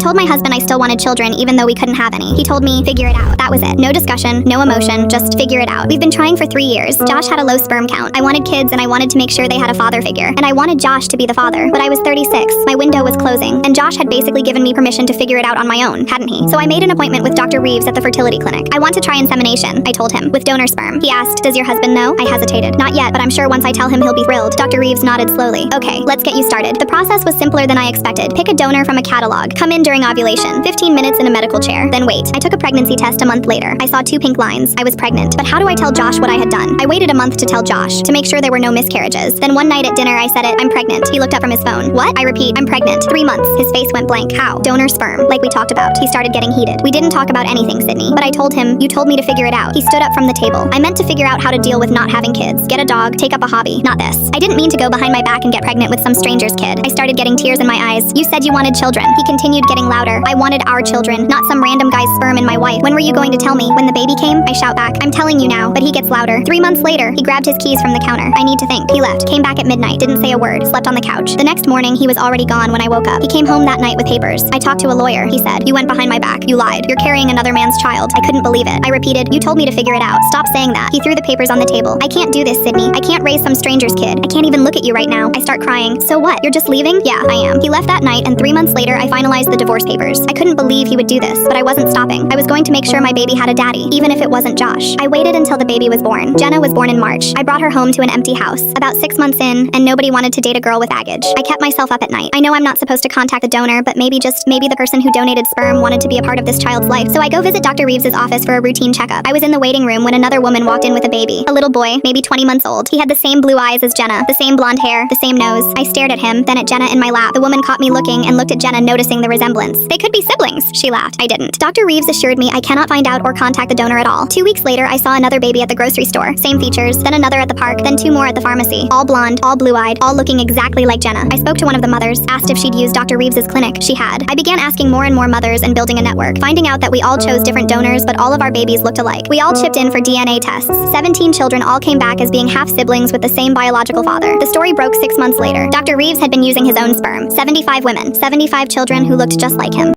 told my husband I still wanted children even though we couldn't have any. He told me, figure it out. That was it. No discussion, no emotion, just figure it out. We've been trying for 3 years. Josh had a low sperm count. I wanted kids and I wanted to make sure they had a father figure. And I wanted Josh to be the father. But I was 36. My window was closing. And Josh had basically given me permission to figure it out on my own, hadn't he? So I made an appointment with Dr. Reeves at the fertility clinic. I want to try insemination, I told him, with donor sperm. He asked, does your husband know? I hesitated. Not yet, but I'm sure once I tell him he'll be thrilled. Dr. Reeves nodded slowly. Okay, let's get you started. The process was simpler than I expected. Pick a donor from a catalog. Come in during ovulation. 15 minutes in a medical chair. Then wait. I took a pregnancy test a month later. I saw 2 pink lines. I was pregnant. But how do I tell Josh what I had done? I waited a month to tell Josh, to make sure there were no miscarriages. Then one night at dinner I said it, I'm pregnant. He looked up from his phone. What? I repeat, I'm pregnant. 3 months. His face went blank. How? Donor sperm. Like we talked about. He started getting heated. We didn't talk about anything, Sydney. But I told him, you told me to figure it out. He stood up from the table. I meant to figure out how to deal with not having kids. Get a dog, take up a hobby. Not this. I didn't mean to go behind my back and get pregnant with some stranger's kid. I started getting tears in my eyes. You said you wanted children. He continued getting louder. I wanted our children, not some random guy's sperm in my wife. When were you going to tell me? When the baby came? I shout back. I'm telling you now. But he gets louder. 3 months later, he grabbed his keys from the counter. I need to think. He left. Came back at midnight. Didn't say a word. Slept on the couch. The next morning, he was already gone when I woke up. He came home that night with papers. I talked to a lawyer. He said, you went behind my back. You lied. You're carrying another man's child. I couldn't believe it. I repeated, you told me to figure it out. Stop saying that. He threw the papers on the table. I can't do this, Sydney. I can't raise some stranger's kid. I can't even look at you right now. I start crying. So what? You're just leaving? Yeah, I am. He left that night, and 3 months later, I finalized the divorce papers. I couldn't believe he would do this, but I wasn't stopping. I was going to make sure my baby had a daddy, even if it wasn't Josh. I waited until the baby was born. Jenna was born in March. I brought her home to an empty house. About 6 months in, and nobody wanted to date a girl with baggage. I kept myself up at night. I know I'm not supposed to contact the donor, but maybe the person who donated sperm wanted to be a part of this child's life. So I go visit Dr. Reeves' office for a routine checkup. I was in the waiting room when another woman walked in with a baby. A little boy, maybe 20 months old. He had the same blue eyes as Jenna, the same blonde hair, the same nose. I stared at him, then at Jenna in my lap. The woman caught me looking and looked at Jenna, noticing the resemblance. They could be siblings. She laughed. I didn't. Dr. Reeves assured me I cannot find out or contact the donor at all. 2 weeks later, I saw another baby at the grocery store. Same features, then another at the park, then 2 more at the pharmacy. All blonde, all blue-eyed, all looking exactly like Jenna. I spoke to one of the mothers, asked if she'd used Dr. Reeves' clinic. She had. I began asking more and more mothers and building a network, finding out that we all chose different donors, but all of our babies looked alike. We all chipped in for DNA tests. 17 children all came back as being half-siblings with the same biological father. The story broke 6 months later. Dr. Reeves had been using his own sperm. 75 women, 75 children who looked just like him.